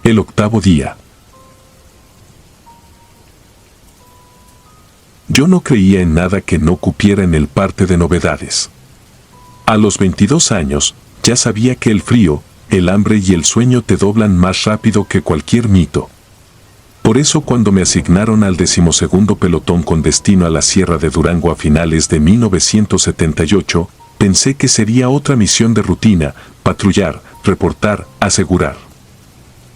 El octavo día. Yo no creía en nada que no cupiera en el parte de novedades. A los 22 años, ya sabía que el frío, el hambre y el sueño te doblan más rápido que cualquier mito. Por eso cuando me asignaron al 12º pelotón con destino a la Sierra de Durango a finales de 1978, pensé que sería otra misión de rutina, patrullar, reportar, asegurar.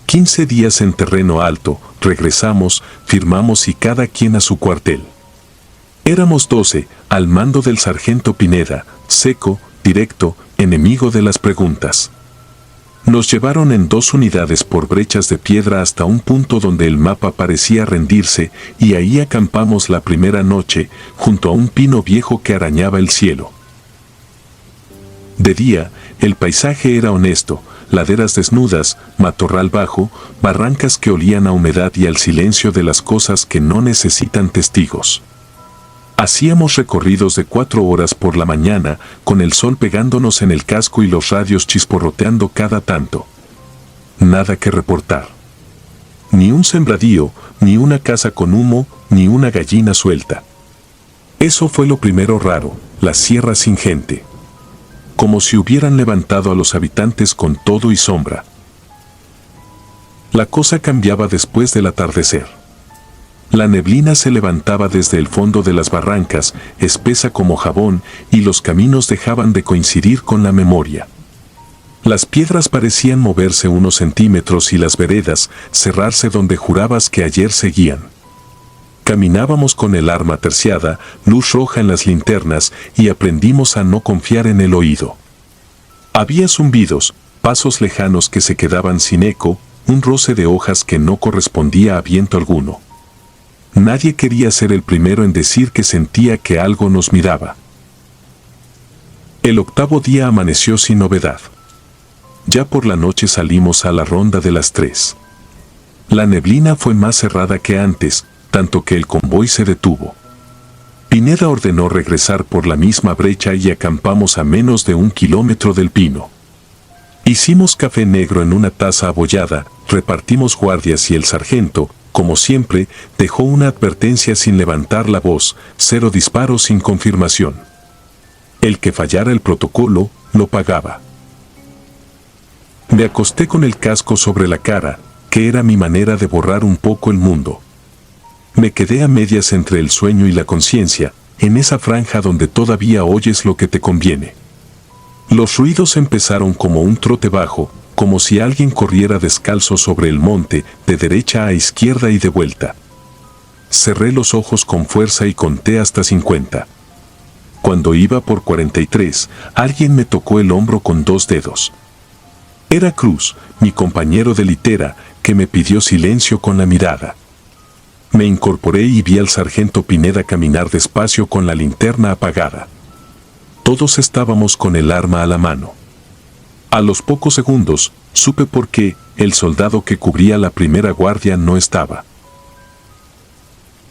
15 días en terreno alto, regresamos, firmamos y cada quien a su cuartel. Éramos 12, al mando del sargento Pineda, seco, directo, enemigo de las preguntas. Nos llevaron en 2 unidades por brechas de piedra hasta un punto donde el mapa parecía rendirse y ahí acampamos la primera noche, junto a un pino viejo que arañaba el cielo. De día, el paisaje era honesto, laderas desnudas, matorral bajo, barrancas que olían a humedad y al silencio de las cosas que no necesitan testigos. Hacíamos recorridos de 4 horas por la mañana, con el sol pegándonos en el casco y los radios chisporroteando cada tanto. Nada que reportar. Ni un sembradío, ni una casa con humo, ni una gallina suelta. Eso fue lo primero raro, la sierra sin gente. Como si hubieran levantado a los habitantes con todo y sombra. La cosa cambiaba después del atardecer. La neblina se levantaba desde el fondo de las barrancas, espesa como jabón, y los caminos dejaban de coincidir con la memoria. Las piedras parecían moverse unos centímetros y las veredas cerrarse donde jurabas que ayer seguían. Caminábamos con el arma terciada, luz roja en las linternas, y aprendimos a no confiar en el oído. Había zumbidos, pasos lejanos que se quedaban sin eco, un roce de hojas que no correspondía a viento alguno. Nadie quería ser el primero en decir que sentía que algo nos miraba. El octavo día amaneció sin novedad. Ya por la noche salimos a la ronda de las 3. La neblina fue más cerrada que antes, tanto que el convoy se detuvo. Pineda ordenó regresar por la misma brecha y acampamos a menos de 1 kilómetro del pino. Hicimos café negro en una taza abollada, repartimos guardias y el sargento, como siempre, dejó una advertencia sin levantar la voz: 0 disparos sin confirmación. El que fallara el protocolo, lo pagaba. Me acosté con el casco sobre la cara, que era mi manera de borrar un poco el mundo. Me quedé a medias entre el sueño y la conciencia, en esa franja donde todavía oyes lo que te conviene. Los ruidos empezaron como un trote bajo, como si alguien corriera descalzo sobre el monte, de derecha a izquierda y de vuelta. Cerré los ojos con fuerza y conté hasta 50. Cuando iba por 43, alguien me tocó el hombro con 2 dedos. Era Cruz, mi compañero de litera, que me pidió silencio con la mirada. Me incorporé y vi al sargento Pineda caminar despacio con la linterna apagada. Todos estábamos con el arma a la mano. A los pocos segundos, supe por qué el soldado que cubría la primera guardia no estaba.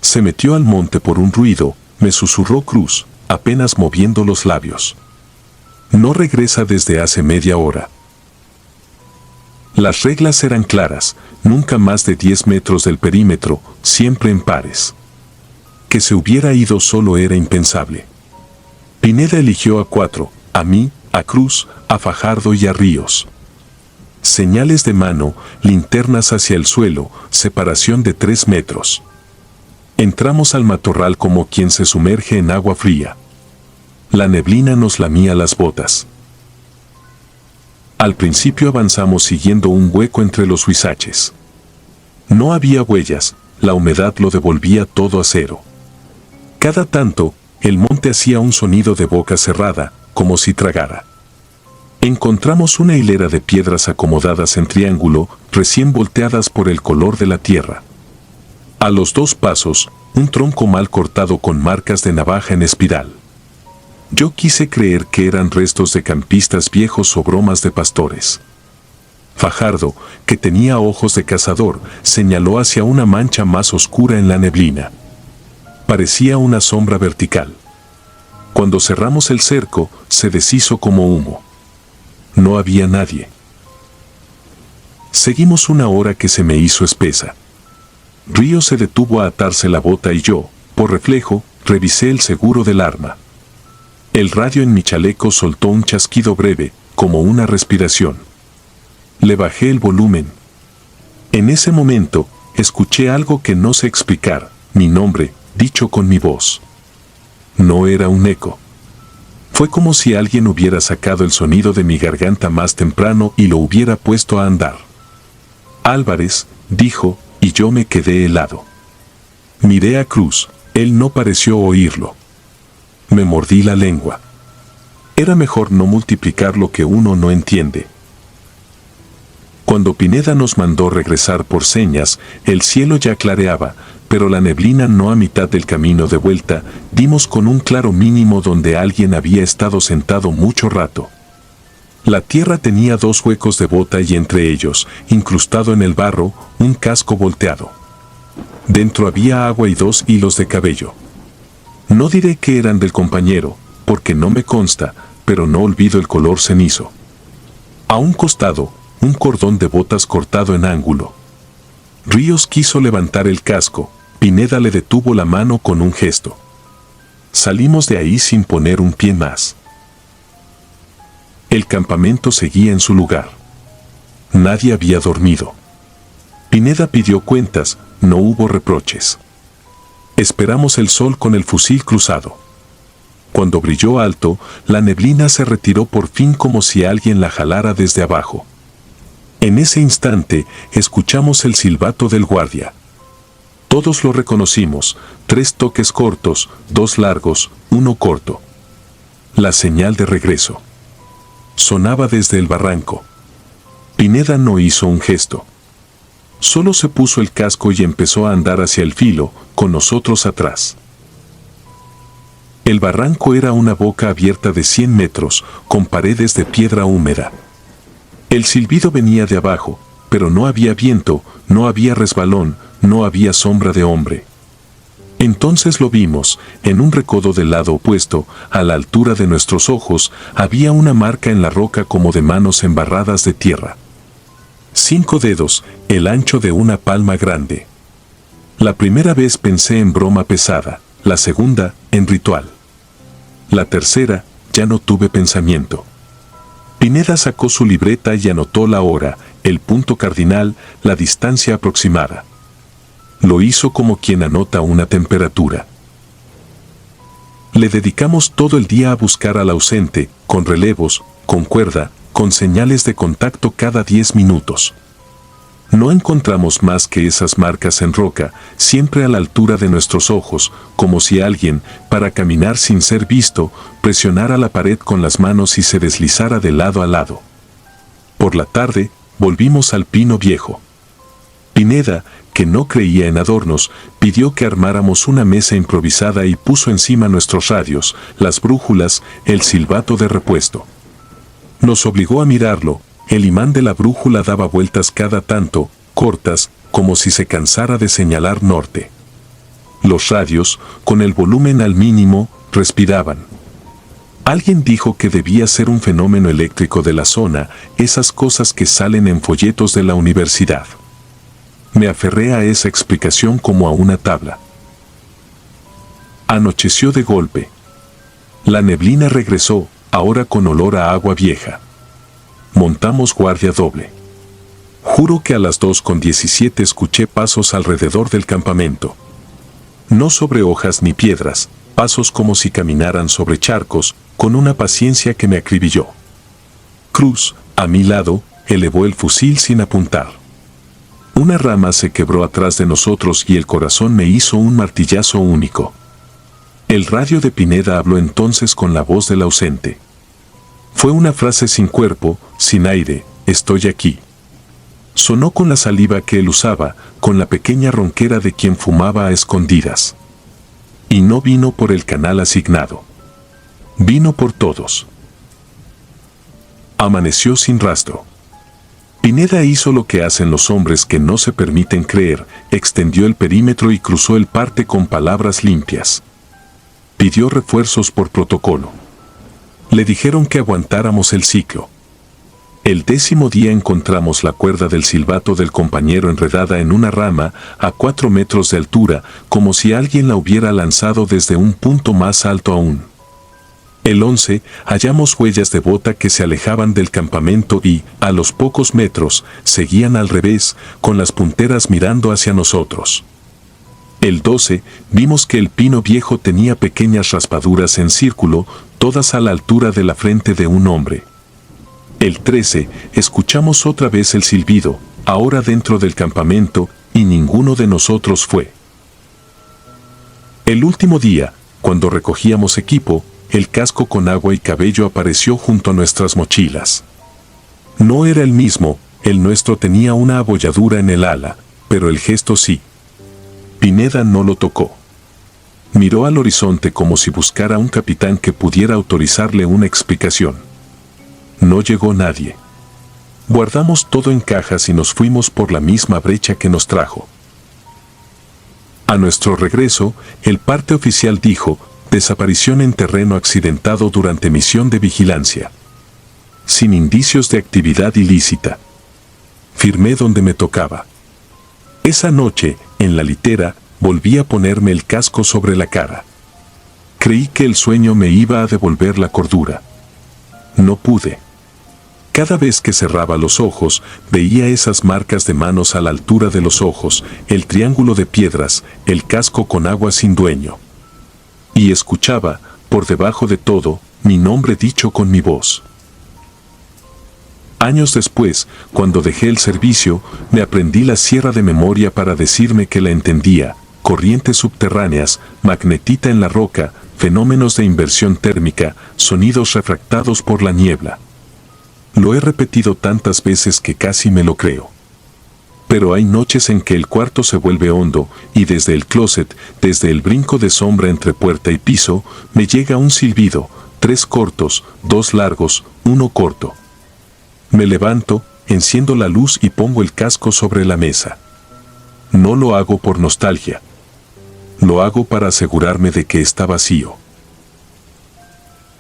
Se metió al monte por un ruido, me susurró Cruz, apenas moviendo los labios. No regresa desde hace media hora. Las reglas eran claras, nunca más de 10 metros del perímetro, siempre en pares. Que se hubiera ido solo era impensable. Pineda eligió a 4, a mí, a Cruz, a Fajardo y a Ríos. Señales de mano, linternas hacia el suelo, separación de 3 metros. Entramos al matorral como quien se sumerge en agua fría. La neblina nos lamía las botas. Al principio avanzamos siguiendo un hueco entre los huizaches. No había huellas, la humedad lo devolvía todo a cero. Cada tanto, el monte hacía un sonido de boca cerrada, como si tragara. Encontramos una hilera de piedras acomodadas en triángulo, recién volteadas por el color de la tierra. A los 2 pasos, un tronco mal cortado con marcas de navaja en espiral. Yo quise creer que eran restos de campistas viejos o bromas de pastores. Fajardo, que tenía ojos de cazador, señaló hacia una mancha más oscura en la neblina. Parecía una sombra vertical. Cuando cerramos el cerco, se deshizo como humo. No había nadie. Seguimos una hora que se me hizo espesa. Río se detuvo a atarse la bota y yo, por reflejo, revisé el seguro del arma. El radio en mi chaleco soltó un chasquido breve, como una respiración. Le bajé el volumen. En ese momento, escuché algo que no sé explicar, mi nombre, dicho con mi voz. No era un eco. Fue como si alguien hubiera sacado el sonido de mi garganta más temprano y lo hubiera puesto a andar. Álvarez, dijo, y yo me quedé helado. Miré a Cruz, él no pareció oírlo. Me mordí la lengua. Era mejor no multiplicar lo que uno no entiende. Cuando Pineda nos mandó regresar por señas, el cielo ya clareaba, pero la neblina no a mitad del camino de vuelta, dimos con un claro mínimo donde alguien había estado sentado mucho rato. La tierra tenía 2 huecos de bota y entre ellos, incrustado en el barro, un casco volteado. Dentro había agua y 2 hilos de cabello. No diré que eran del compañero, porque no me consta, pero no olvido el color cenizo. A un costado, un cordón de botas cortado en ángulo. Ríos quiso levantar el casco, Pineda le detuvo la mano con un gesto. Salimos de ahí sin poner un pie más. El campamento seguía en su lugar. Nadie había dormido. Pineda pidió cuentas, no hubo reproches. Esperamos el sol con el fusil cruzado. Cuando brilló alto, la neblina se retiró por fin como si alguien la jalara desde abajo. En ese instante, escuchamos el silbato del guardia. Todos lo reconocimos, 3 toques cortos, 2 largos, 1 corto. La señal de regreso. Sonaba desde el barranco. Pineda no hizo un gesto. Solo se puso el casco y empezó a andar hacia el filo, con nosotros atrás. El barranco era una boca abierta de 100 metros, con paredes de piedra húmeda. El silbido venía de abajo, pero no había viento, no había resbalón, no había sombra de hombre. Entonces lo vimos, en un recodo del lado opuesto, a la altura de nuestros ojos, había una marca en la roca como de manos embarradas de tierra. 5 dedos, el ancho de una palma grande. La primera vez pensé en broma pesada, la segunda, en ritual. La tercera, ya no tuve pensamiento. Pineda sacó su libreta y anotó la hora, el punto cardinal, la distancia aproximada. Lo hizo como quien anota una temperatura. Le dedicamos todo el día a buscar al ausente, con relevos, con cuerda, con señales de contacto cada 10 minutos. No encontramos más que esas marcas en roca, siempre a la altura de nuestros ojos, como si alguien, para caminar sin ser visto, presionara la pared con las manos y se deslizara de lado a lado. Por la tarde, volvimos al Pino Viejo. Pineda, que no creía en adornos, pidió que armáramos una mesa improvisada y puso encima nuestros radios, las brújulas, el silbato de repuesto. Nos obligó a mirarlo. El imán de la brújula daba vueltas cada tanto, cortas, como si se cansara de señalar norte. Los radios, con el volumen al mínimo, respiraban. Alguien dijo que debía ser un fenómeno eléctrico de la zona, esas cosas que salen en folletos de la universidad. Me aferré a esa explicación como a una tabla. Anocheció de golpe. La neblina regresó, ahora con olor a agua vieja. Montamos guardia doble. Juro que a las 2:17 escuché pasos alrededor del campamento. No sobre hojas ni piedras, pasos como si caminaran sobre charcos, con una paciencia que me acribilló. Cruz, a mi lado, elevó el fusil sin apuntar. Una rama se quebró atrás de nosotros y el corazón me hizo un martillazo único. El radio de Pineda habló entonces con la voz del ausente. Fue una frase sin cuerpo, sin aire, estoy aquí. Sonó con la saliva que él usaba, con la pequeña ronquera de quien fumaba a escondidas. Y no vino por el canal asignado. Vino por todos. Amaneció sin rastro. Pineda hizo lo que hacen los hombres que no se permiten creer, extendió el perímetro y cruzó el parte con palabras limpias. Pidió refuerzos por protocolo. Le dijeron que aguantáramos el ciclo. El 10º día encontramos la cuerda del silbato del compañero enredada en una rama a 4 metros de altura, como si alguien la hubiera lanzado desde un punto más alto aún. El 11, hallamos huellas de bota que se alejaban del campamento y, a los pocos metros, seguían al revés, con las punteras mirando hacia nosotros. El 12, vimos que el pino viejo tenía pequeñas raspaduras en círculo, todas a la altura de la frente de un hombre. El 13, escuchamos otra vez el silbido, ahora dentro del campamento, y ninguno de nosotros fue. El último día, cuando recogíamos equipo, el casco con agua y cabello apareció junto a nuestras mochilas. No era el mismo, el nuestro tenía una abolladura en el ala, pero el gesto sí. Pineda no lo tocó. Miró al horizonte como si buscara un capitán que pudiera autorizarle una explicación. No llegó nadie. Guardamos todo en cajas y nos fuimos por la misma brecha que nos trajo. A nuestro regreso, el parte oficial dijo: desaparición en terreno accidentado durante misión de vigilancia. Sin indicios de actividad ilícita. Firmé donde me tocaba. Esa noche, en la litera, volví a ponerme el casco sobre la cara. Creí que el sueño me iba a devolver la cordura. No pude. Cada vez que cerraba los ojos, veía esas marcas de manos a la altura de los ojos, el triángulo de piedras, el casco con agua sin dueño. Y escuchaba, por debajo de todo, mi nombre dicho con mi voz. Años después, cuando dejé el servicio, me aprendí la sierra de memoria para decirme que la entendía: corrientes subterráneas, magnetita en la roca, fenómenos de inversión térmica, sonidos refractados por la niebla. Lo he repetido tantas veces que casi me lo creo. Pero hay noches en que el cuarto se vuelve hondo, y desde el closet, desde el brinco de sombra entre puerta y piso, me llega un silbido: 3 cortos, 2 largos, 1 corto. Me levanto, enciendo la luz y pongo el casco sobre la mesa. No lo hago por nostalgia. Lo hago para asegurarme de que está vacío.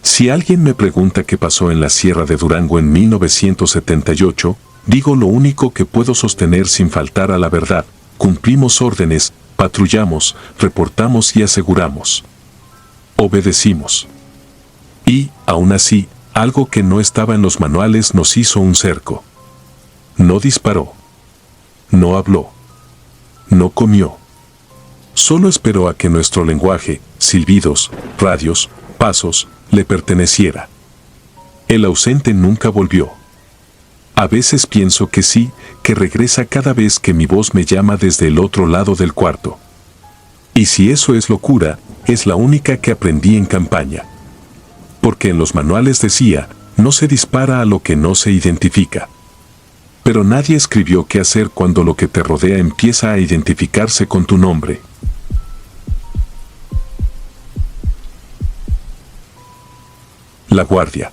Si alguien me pregunta qué pasó en la Sierra de Durango en 1978, digo lo único que puedo sostener sin faltar a la verdad: cumplimos órdenes, patrullamos, reportamos y aseguramos. Obedecimos. Y, aún así, algo que no estaba en los manuales nos hizo un cerco. No disparó. No habló. No comió. Solo esperó a que nuestro lenguaje, silbidos, radios, pasos, le perteneciera. El ausente nunca volvió. A veces pienso que sí, que regresa cada vez que mi voz me llama desde el otro lado del cuarto. Y si eso es locura, es la única que aprendí en campaña. Porque en los manuales decía: no se dispara a lo que no se identifica. Pero nadie escribió qué hacer cuando lo que te rodea empieza a identificarse con tu nombre. La Guardia.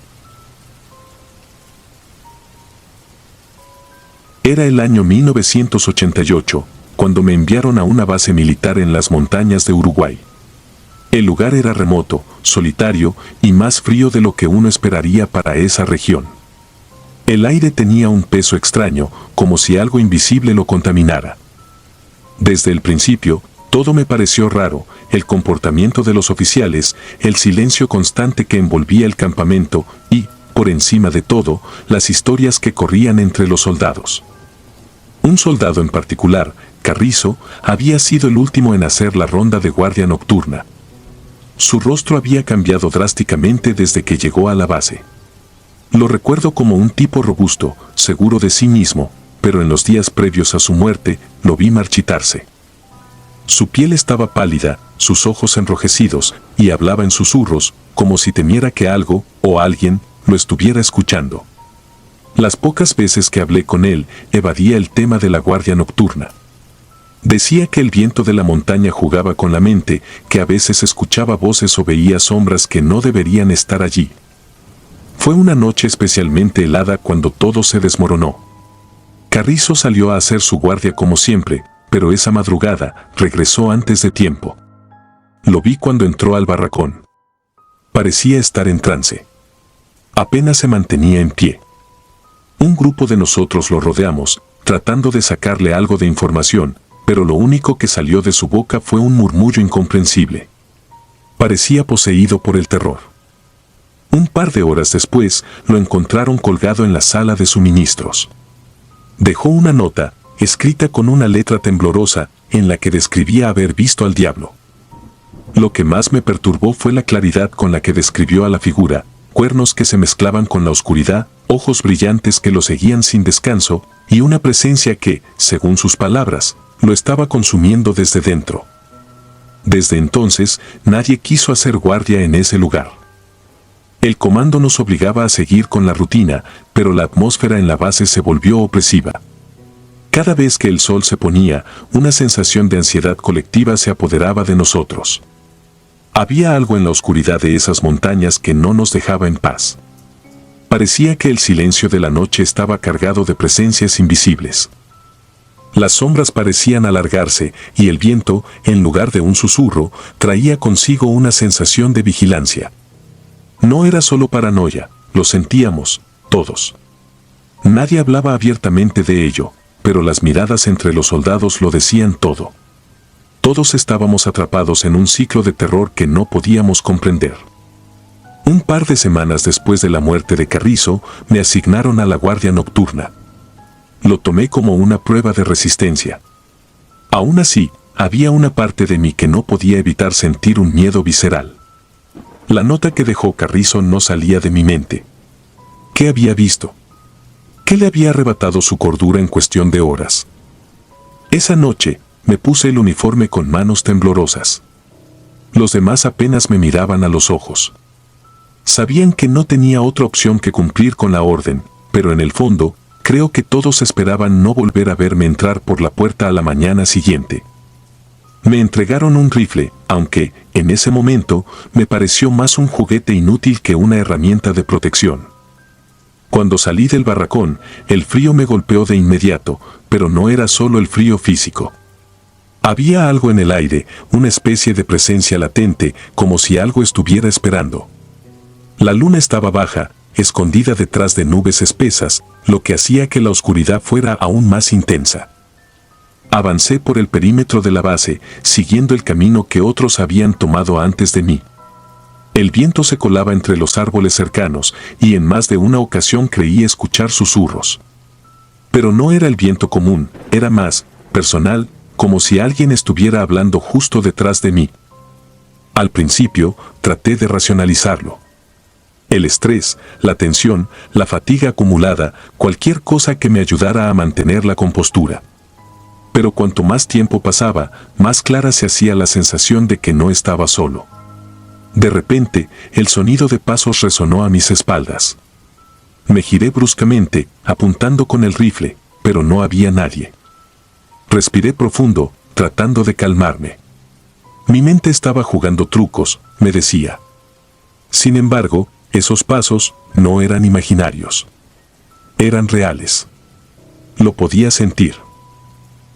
Era el año 1988, cuando me enviaron a una base militar en las montañas de Uruguay. El lugar era remoto, solitario y más frío de lo que uno esperaría para esa región. El aire tenía un peso extraño, como si algo invisible lo contaminara. Desde el principio, todo me pareció raro: el comportamiento de los oficiales, el silencio constante que envolvía el campamento y, por encima de todo, las historias que corrían entre los soldados. Un soldado en particular, Carrizo, había sido el último en hacer la ronda de guardia nocturna. Su rostro había cambiado drásticamente desde que llegó a la base. Lo recuerdo como un tipo robusto, seguro de sí mismo, pero en los días previos a su muerte, lo vi marchitarse. Su piel estaba pálida, sus ojos enrojecidos, y hablaba en susurros, como si temiera que algo, o alguien, lo estuviera escuchando. Las pocas veces que hablé con él, evadía el tema de la guardia nocturna. Decía que el viento de la montaña jugaba con la mente, que a veces escuchaba voces o veía sombras que no deberían estar allí. Fue una noche especialmente helada cuando todo se desmoronó. Carrizo salió a hacer su guardia como siempre, pero esa madrugada regresó antes de tiempo. Lo vi cuando entró al barracón. Parecía estar en trance. Apenas se mantenía en pie. Un grupo de nosotros lo rodeamos, tratando de sacarle algo de información, pero lo único que salió de su boca fue un murmullo incomprensible. Parecía poseído por el terror. Un par de horas después, lo encontraron colgado en la sala de suministros. Dejó una nota, escrita con una letra temblorosa, en la que describía haber visto al diablo. Lo que más me perturbó fue la claridad con la que describió a la figura, cuernos que se mezclaban con la oscuridad, ojos brillantes que lo seguían sin descanso, y una presencia que, según sus palabras, lo estaba consumiendo desde dentro. Desde entonces, nadie quiso hacer guardia en ese lugar. El comando nos obligaba a seguir con la rutina, pero la atmósfera en la base se volvió opresiva. Cada vez que el sol se ponía, una sensación de ansiedad colectiva se apoderaba de nosotros. Había algo en la oscuridad de esas montañas que no nos dejaba en paz. Parecía que el silencio de la noche estaba cargado de presencias invisibles. Las sombras parecían alargarse y el viento, en lugar de un susurro, traía consigo una sensación de vigilancia. No era solo paranoia, lo sentíamos, todos. Nadie hablaba abiertamente de ello, pero las miradas entre los soldados lo decían todo. Todos estábamos atrapados en un ciclo de terror que no podíamos comprender. Un par de semanas después de la muerte de Carrizo, me asignaron a la guardia nocturna. Lo tomé como una prueba de resistencia. Aún así, había una parte de mí que no podía evitar sentir un miedo visceral. La nota que dejó Carrizo no salía de mi mente. ¿Qué había visto? ¿Qué le había arrebatado su cordura en cuestión de horas? Esa noche, me puse el uniforme con manos temblorosas. Los demás apenas me miraban a los ojos. Sabían que no tenía otra opción que cumplir con la orden, pero en el fondo, creo que todos esperaban no volver a verme entrar por la puerta a la mañana siguiente. Me entregaron un rifle, aunque, en ese momento, me pareció más un juguete inútil que una herramienta de protección. Cuando salí del barracón, el frío me golpeó de inmediato, pero no era solo el frío físico. Había algo en el aire, una especie de presencia latente, como si algo estuviera esperando. La luna estaba baja, escondida detrás de nubes espesas, lo que hacía que la oscuridad fuera aún más intensa. Avancé por el perímetro de la base, siguiendo el camino que otros habían tomado antes de mí. El viento se colaba entre los árboles cercanos, y en más de una ocasión creí escuchar susurros. Pero no era el viento común, era más personal, como si alguien estuviera hablando justo detrás de mí. Al principio, traté de racionalizarlo. El estrés, la tensión, la fatiga acumulada, cualquier cosa que me ayudara a mantener la compostura. Pero cuanto más tiempo pasaba, más clara se hacía la sensación de que no estaba solo. De repente, el sonido de pasos resonó a mis espaldas. Me giré bruscamente, apuntando con el rifle, pero no había nadie. Respiré profundo, tratando de calmarme. Mi mente estaba jugando trucos, me decía. Sin embargo, esos pasos no eran imaginarios. Eran reales. Lo podía sentir.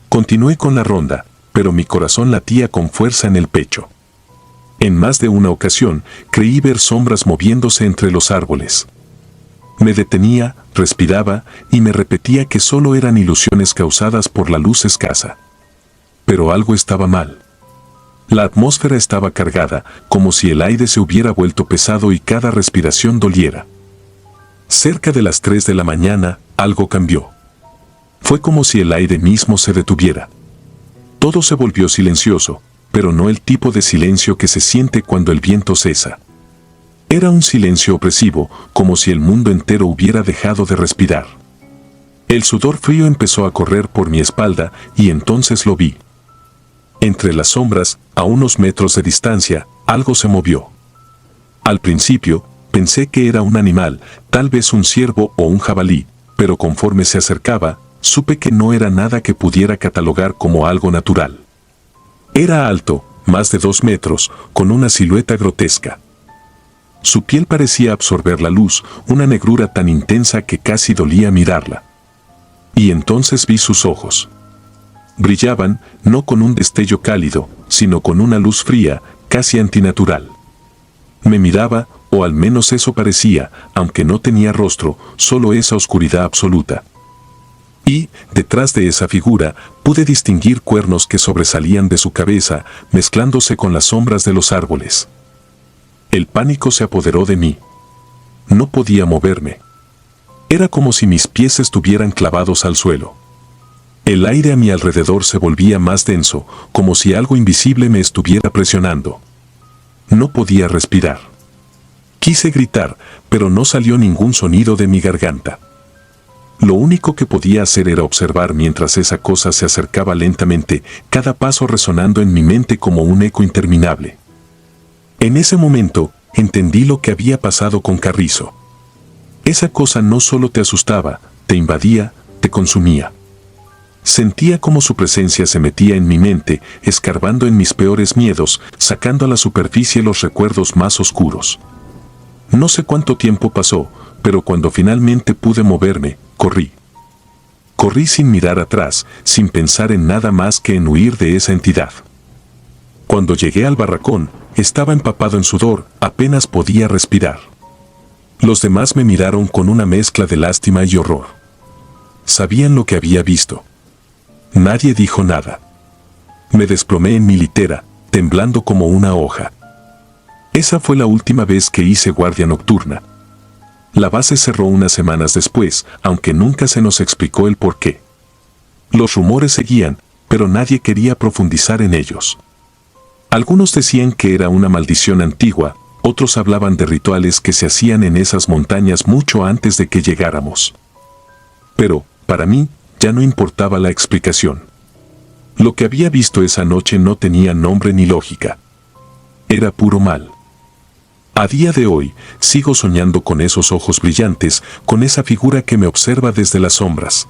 Continué con la ronda, pero mi corazón latía con fuerza en el pecho. En más de una ocasión, creí ver sombras moviéndose entre los árboles. Me detenía, respiraba y me repetía que solo eran ilusiones causadas por la luz escasa. Pero algo estaba mal. La atmósfera estaba cargada, como si el aire se hubiera vuelto pesado y cada respiración doliera. Cerca de las 3 de la mañana, algo cambió. Fue como si el aire mismo se detuviera. Todo se volvió silencioso, pero no el tipo de silencio que se siente cuando el viento cesa. Era un silencio opresivo, como si el mundo entero hubiera dejado de respirar. El sudor frío empezó a correr por mi espalda y entonces lo vi. Entre las sombras, a unos metros de distancia, algo se movió. Al principio, pensé que era un animal, tal vez un ciervo o un jabalí, pero conforme se acercaba, supe que no era nada que pudiera catalogar como algo natural. Era alto, más de 2 metros, con una silueta grotesca. Su piel parecía absorber la luz, una negrura tan intensa que casi dolía mirarla. Y entonces vi sus ojos. Brillaban, no con un destello cálido, sino con una luz fría, casi antinatural. Me miraba, o al menos eso parecía, aunque no tenía rostro, solo esa oscuridad absoluta. Y, detrás de esa figura, pude distinguir cuernos que sobresalían de su cabeza, mezclándose con las sombras de los árboles. El pánico se apoderó de mí. No podía moverme. Era como si mis pies estuvieran clavados al suelo. El aire a mi alrededor se volvía más denso, como si algo invisible me estuviera presionando. No podía respirar. Quise gritar, pero no salió ningún sonido de mi garganta. Lo único que podía hacer era observar mientras esa cosa se acercaba lentamente, cada paso resonando en mi mente como un eco interminable. En ese momento, entendí lo que había pasado con Carrizo. Esa cosa no solo te asustaba, te invadía, te consumía. Sentía como su presencia se metía en mi mente, escarbando en mis peores miedos, sacando a la superficie los recuerdos más oscuros. No sé cuánto tiempo pasó, pero cuando finalmente pude moverme, corrí. Corrí sin mirar atrás, sin pensar en nada más que en huir de esa entidad. Cuando llegué al barracón, estaba empapado en sudor, apenas podía respirar. Los demás me miraron con una mezcla de lástima y horror. Sabían lo que había visto. Nadie dijo nada. Me desplomé en mi litera, temblando como una hoja. Esa fue la última vez que hice guardia nocturna. La base cerró unas semanas después, aunque nunca se nos explicó el porqué. Los rumores seguían, pero nadie quería profundizar en ellos. Algunos decían que era una maldición antigua, otros hablaban de rituales que se hacían en esas montañas mucho antes de que llegáramos. Pero, para mí, ya no importaba la explicación. Lo que había visto esa noche no tenía nombre ni lógica. Era puro mal. A día de hoy, sigo soñando con esos ojos brillantes, con esa figura que me observa desde las sombras.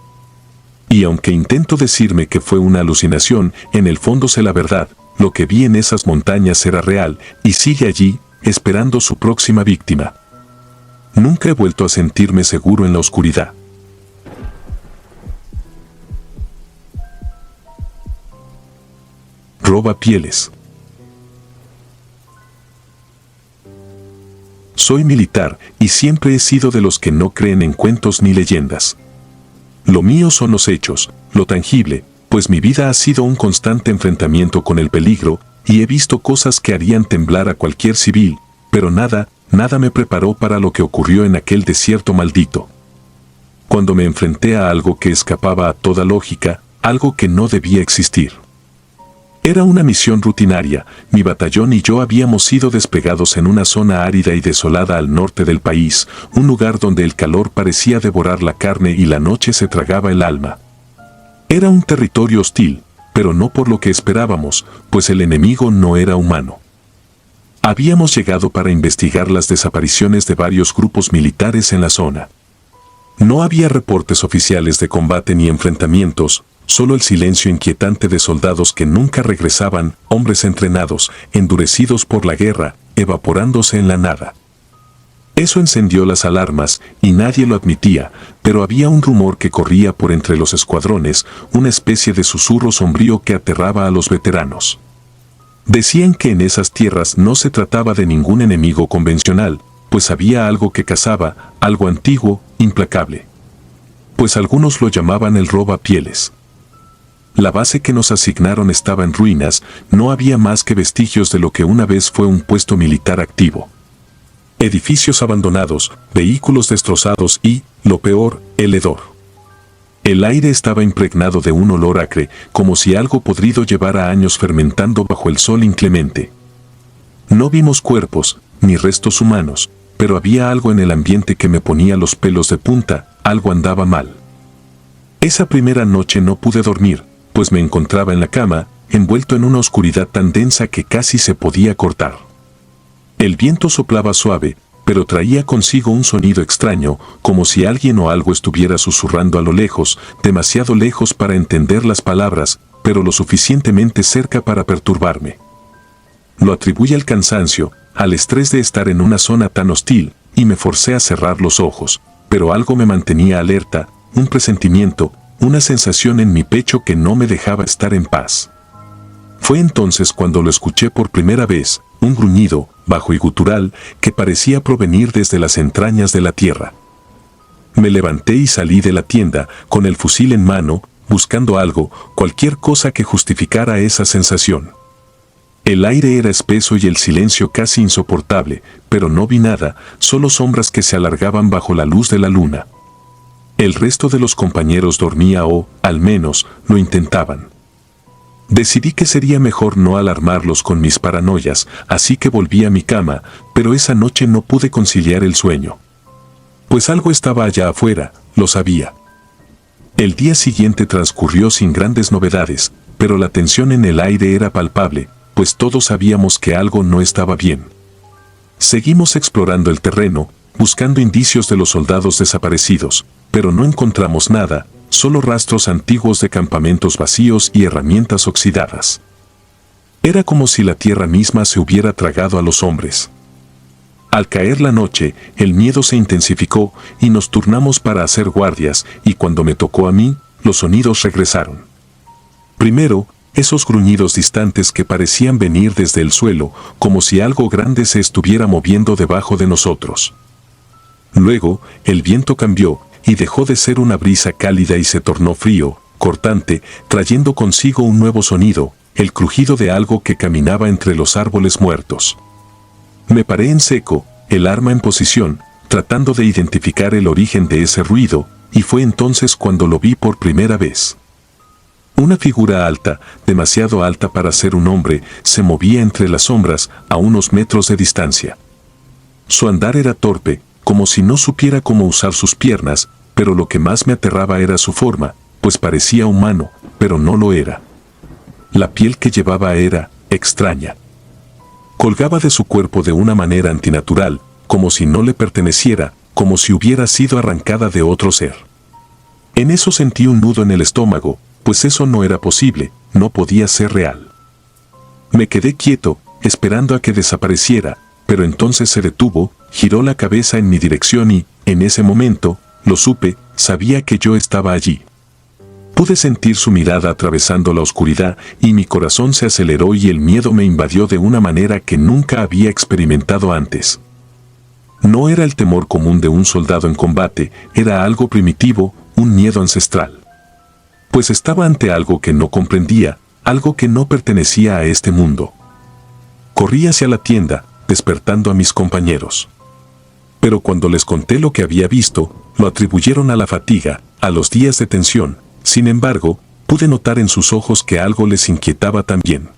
Y aunque intento decirme que fue una alucinación, en el fondo sé la verdad, lo que vi en esas montañas era real, y sigue allí, esperando su próxima víctima. Nunca he vuelto a sentirme seguro en la oscuridad. Roba pieles. Soy militar y siempre he sido de los que no creen en cuentos ni leyendas. Lo mío son los hechos, lo tangible, pues mi vida ha sido un constante enfrentamiento con el peligro y he visto cosas que harían temblar a cualquier civil, pero nada me preparó para lo que ocurrió en aquel desierto maldito. Cuando me enfrenté a algo que escapaba a toda lógica, algo que no debía existir. Era una misión rutinaria, mi batallón y yo habíamos sido desplegados en una zona árida y desolada al norte del país, un lugar donde el calor parecía devorar la carne y la noche se tragaba el alma. Era un territorio hostil, pero no por lo que esperábamos, pues el enemigo no era humano. Habíamos llegado para investigar las desapariciones de varios grupos militares en la zona. No había reportes oficiales de combate ni enfrentamientos, solo el silencio inquietante de soldados que nunca regresaban, hombres entrenados, endurecidos por la guerra, evaporándose en la nada. Eso encendió las alarmas, y nadie lo admitía, pero había un rumor que corría por entre los escuadrones, una especie de susurro sombrío que aterraba a los veteranos. Decían que en esas tierras no se trataba de ningún enemigo convencional, pues había algo que cazaba, algo antiguo, implacable. Pues algunos lo llamaban el robapieles. La base que nos asignaron estaba en ruinas, no había más que vestigios de lo que una vez fue un puesto militar activo. Edificios abandonados, vehículos destrozados y, lo peor, el hedor. El aire estaba impregnado de un olor acre, como si algo podrido llevara años fermentando bajo el sol inclemente. No vimos cuerpos, ni restos humanos, pero había algo en el ambiente que me ponía los pelos de punta, algo andaba mal. Esa primera noche no pude dormir, pues me encontraba en la cama, envuelto en una oscuridad tan densa que casi se podía cortar. El viento soplaba suave, pero traía consigo un sonido extraño, como si alguien o algo estuviera susurrando a lo lejos, demasiado lejos para entender las palabras, pero lo suficientemente cerca para perturbarme. Lo atribuí al cansancio, al estrés de estar en una zona tan hostil, y me forcé a cerrar los ojos, pero algo me mantenía alerta, un presentimiento, una sensación en mi pecho que no me dejaba estar en paz. Fue entonces cuando lo escuché por primera vez, un gruñido, bajo y gutural, que parecía provenir desde las entrañas de la tierra. Me levanté y salí de la tienda, con el fusil en mano, buscando algo, cualquier cosa que justificara esa sensación. El aire era espeso y el silencio casi insoportable, pero no vi nada, solo sombras que se alargaban bajo la luz de la luna. El resto de los compañeros dormía o, al menos, lo intentaban. Decidí que sería mejor no alarmarlos con mis paranoias, así que volví a mi cama, pero esa noche no pude conciliar el sueño. Pues algo estaba allá afuera, lo sabía. El día siguiente transcurrió sin grandes novedades, pero la tensión en el aire era palpable, pues todos sabíamos que algo no estaba bien. Seguimos explorando el terreno, buscando indicios de los soldados desaparecidos, pero no encontramos nada, solo rastros antiguos de campamentos vacíos y herramientas oxidadas. Era como si la tierra misma se hubiera tragado a los hombres. Al caer la noche, el miedo se intensificó y nos turnamos para hacer guardias, y cuando me tocó a mí, los sonidos regresaron. Primero, esos gruñidos distantes que parecían venir desde el suelo, como si algo grande se estuviera moviendo debajo de nosotros. Luego, el viento cambió y dejó de ser una brisa cálida y se tornó frío, cortante, trayendo consigo un nuevo sonido, el crujido de algo que caminaba entre los árboles muertos. Me paré en seco, el arma en posición, tratando de identificar el origen de ese ruido, y fue entonces cuando lo vi por primera vez. Una figura alta, demasiado alta para ser un hombre, se movía entre las sombras a unos metros de distancia. Su andar era torpe, como si no supiera cómo usar sus piernas, pero lo que más me aterraba era su forma, pues parecía humano, pero no lo era. La piel que llevaba era extraña. Colgaba de su cuerpo de una manera antinatural, como si no le perteneciera, como si hubiera sido arrancada de otro ser. En eso sentí un nudo en el estómago, pues eso no era posible, no podía ser real. Me quedé quieto, esperando a que desapareciera, pero entonces se detuvo, giró la cabeza en mi dirección y, en ese momento, lo supe, sabía que yo estaba allí. Pude sentir su mirada atravesando la oscuridad y mi corazón se aceleró y el miedo me invadió de una manera que nunca había experimentado antes. No era el temor común de un soldado en combate, era algo primitivo, un miedo ancestral. Pues estaba ante algo que no comprendía, algo que no pertenecía a este mundo. Corrí hacia la tienda, despertando a mis compañeros. Pero cuando les conté lo que había visto, lo atribuyeron a la fatiga, a los días de tensión. Sin embargo, pude notar en sus ojos que algo les inquietaba también.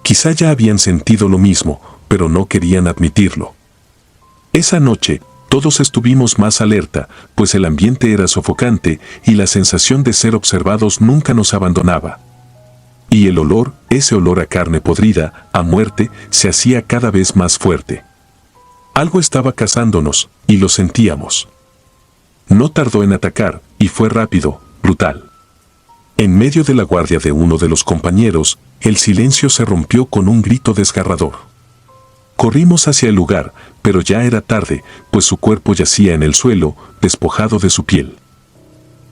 Quizá ya habían sentido lo mismo, pero no querían admitirlo. Esa noche, todos estuvimos más alerta, pues el ambiente era sofocante y la sensación de ser observados nunca nos abandonaba. Y el olor, ese olor a carne podrida, a muerte, se hacía cada vez más fuerte. Algo estaba cazándonos, y lo sentíamos. No tardó en atacar, y fue rápido, brutal. En medio de la guardia de uno de los compañeros, el silencio se rompió con un grito desgarrador. Corrimos hacia el lugar, pero ya era tarde, pues su cuerpo yacía en el suelo, despojado de su piel.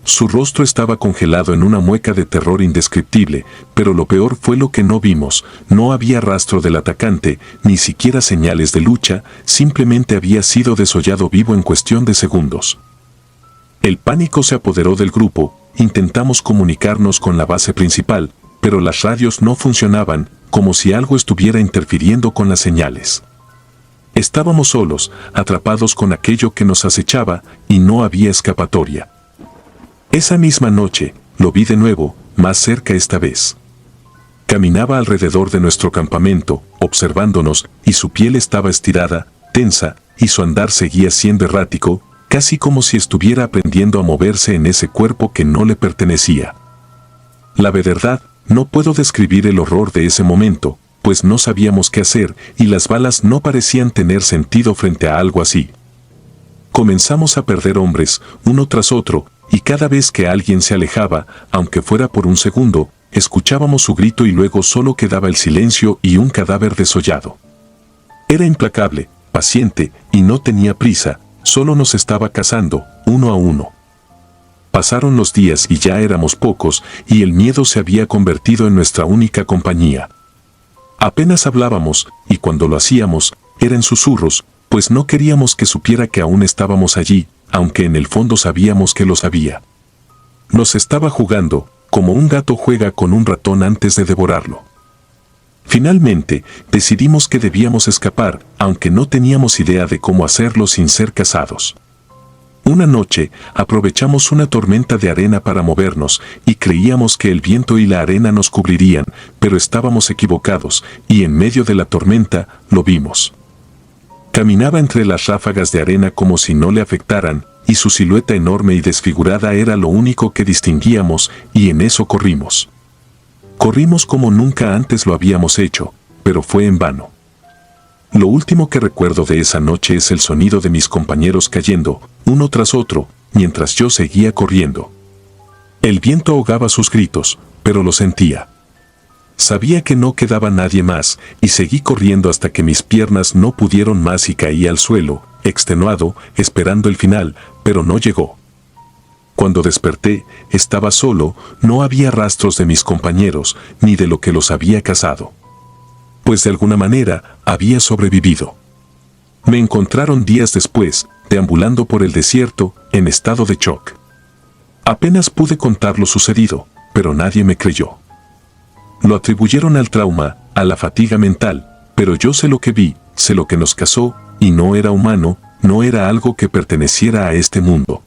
Su rostro estaba congelado en una mueca de terror indescriptible, pero lo peor fue lo que no vimos, no había rastro del atacante, ni siquiera señales de lucha, simplemente había sido desollado vivo en cuestión de segundos. El pánico se apoderó del grupo, intentamos comunicarnos con la base principal, pero las radios no funcionaban, como si algo estuviera interfiriendo con las señales. Estábamos solos, atrapados con aquello que nos acechaba, y no había escapatoria. Esa misma noche, lo vi de nuevo, más cerca esta vez. Caminaba alrededor de nuestro campamento, observándonos, y su piel estaba estirada, tensa, y su andar seguía siendo errático, casi como si estuviera aprendiendo a moverse en ese cuerpo que no le pertenecía. La verdad, no puedo describir el horror de ese momento, pues no sabíamos qué hacer y las balas no parecían tener sentido frente a algo así. Comenzamos a perder hombres, uno tras otro, y cada vez que alguien se alejaba, aunque fuera por un segundo, escuchábamos su grito y luego solo quedaba el silencio y un cadáver desollado. Era implacable, paciente, y no tenía prisa, solo nos estaba cazando, uno a uno. Pasaron los días y ya éramos pocos, y el miedo se había convertido en nuestra única compañía. Apenas hablábamos, y cuando lo hacíamos, era en susurros, pues no queríamos que supiera que aún estábamos allí, aunque en el fondo sabíamos que lo sabía. Nos estaba jugando, como un gato juega con un ratón antes de devorarlo. Finalmente, decidimos que debíamos escapar, aunque no teníamos idea de cómo hacerlo sin ser cazados. Una noche, aprovechamos una tormenta de arena para movernos, y creíamos que el viento y la arena nos cubrirían, pero estábamos equivocados, y en medio de la tormenta, lo vimos. Caminaba entre las ráfagas de arena como si no le afectaran, y su silueta enorme y desfigurada era lo único que distinguíamos, y en eso corrimos. Corrimos como nunca antes lo habíamos hecho, pero fue en vano. Lo último que recuerdo de esa noche es el sonido de mis compañeros cayendo, uno tras otro, mientras yo seguía corriendo. El viento ahogaba sus gritos, pero lo sentía. Sabía que no quedaba nadie más, y seguí corriendo hasta que mis piernas no pudieron más y caí al suelo, extenuado, esperando el final, pero no llegó. Cuando desperté, estaba solo, no había rastros de mis compañeros, ni de lo que los había cazado. Pues de alguna manera, había sobrevivido. Me encontraron días después, deambulando por el desierto, en estado de shock. Apenas pude contar lo sucedido, pero nadie me creyó. Lo atribuyeron al trauma, a la fatiga mental, pero yo sé lo que vi, sé lo que nos cazó, y no era humano, no era algo que perteneciera a este mundo.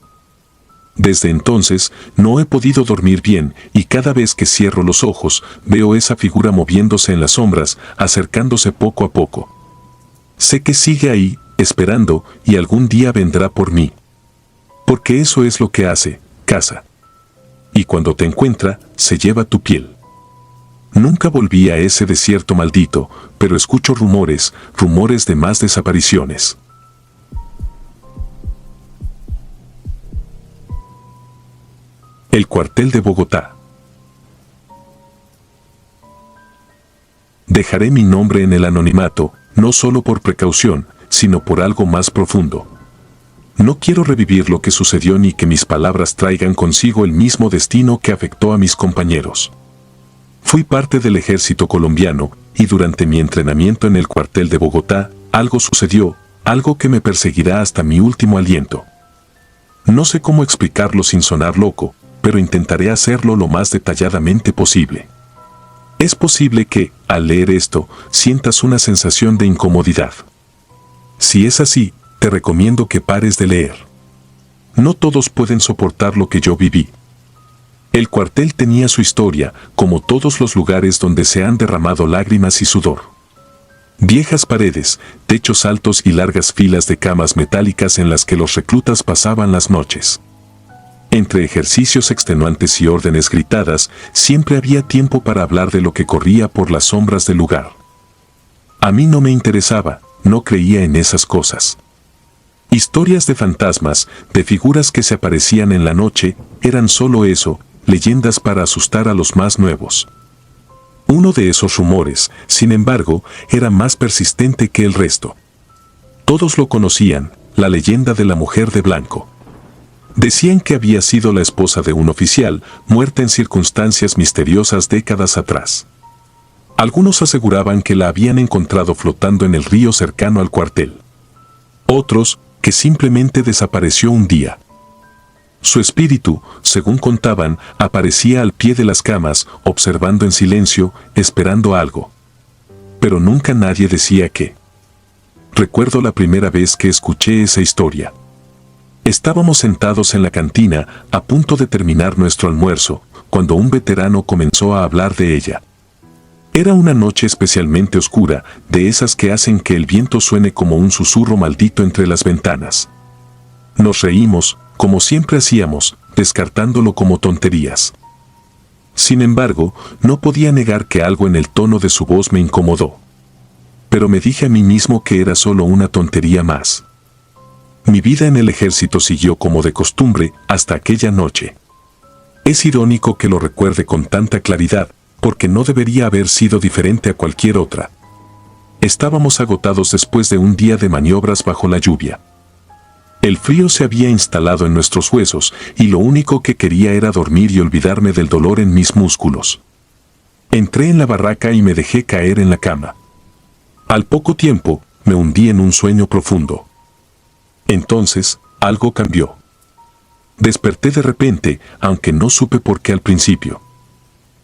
Desde entonces, no he podido dormir bien, y cada vez que cierro los ojos, veo esa figura moviéndose en las sombras, acercándose poco a poco. Sé que sigue ahí, esperando, y algún día vendrá por mí. Porque eso es lo que hace, caza. Y cuando te encuentra, se lleva tu piel. Nunca volví a ese desierto maldito, pero escucho rumores de más desapariciones. El cuartel de Bogotá. Dejaré mi nombre en el anonimato, no solo por precaución, sino por algo más profundo. No quiero revivir lo que sucedió ni que mis palabras traigan consigo el mismo destino que afectó a mis compañeros. Fui parte del ejército colombiano, y durante mi entrenamiento en el cuartel de Bogotá, algo sucedió, algo que me perseguirá hasta mi último aliento. No sé cómo explicarlo sin sonar loco, pero intentaré hacerlo lo más detalladamente posible. Es posible que, al leer esto, sientas una sensación de incomodidad. Si es así, te recomiendo que pares de leer. No todos pueden soportar lo que yo viví. El cuartel tenía su historia, como todos los lugares donde se han derramado lágrimas y sudor. Viejas paredes, techos altos y largas filas de camas metálicas en las que los reclutas pasaban las noches. Entre ejercicios extenuantes y órdenes gritadas, siempre había tiempo para hablar de lo que corría por las sombras del lugar. A mí no me interesaba, no creía en esas cosas. Historias de fantasmas, de figuras que se aparecían en la noche, eran solo eso, leyendas para asustar a los más nuevos. Uno de esos rumores, sin embargo, era más persistente que el resto. Todos lo conocían, la leyenda de la mujer de blanco. Decían que había sido la esposa de un oficial, muerta en circunstancias misteriosas décadas atrás. Algunos aseguraban que la habían encontrado flotando en el río cercano al cuartel. Otros, que simplemente desapareció un día. Su espíritu, según contaban, aparecía al pie de las camas, observando en silencio, esperando algo. Pero nunca nadie decía qué. Recuerdo la primera vez que escuché esa historia. Estábamos sentados en la cantina, a punto de terminar nuestro almuerzo, cuando un veterano comenzó a hablar de ella. Era una noche especialmente oscura, de esas que hacen que el viento suene como un susurro maldito entre las ventanas. Nos reímos, como siempre hacíamos, descartándolo como tonterías. Sin embargo, no podía negar que algo en el tono de su voz me incomodó. Pero me dije a mí mismo que era solo una tontería más. Mi vida en el ejército siguió como de costumbre hasta aquella noche. Es irónico que lo recuerde con tanta claridad, porque no debería haber sido diferente a cualquier otra. Estábamos agotados después de un día de maniobras bajo la lluvia. El frío se había instalado en nuestros huesos, y lo único que quería era dormir y olvidarme del dolor en mis músculos. Entré en la barraca y me dejé caer en la cama. Al poco tiempo, me hundí en un sueño profundo. Entonces, algo cambió. Desperté de repente, aunque no supe por qué al principio.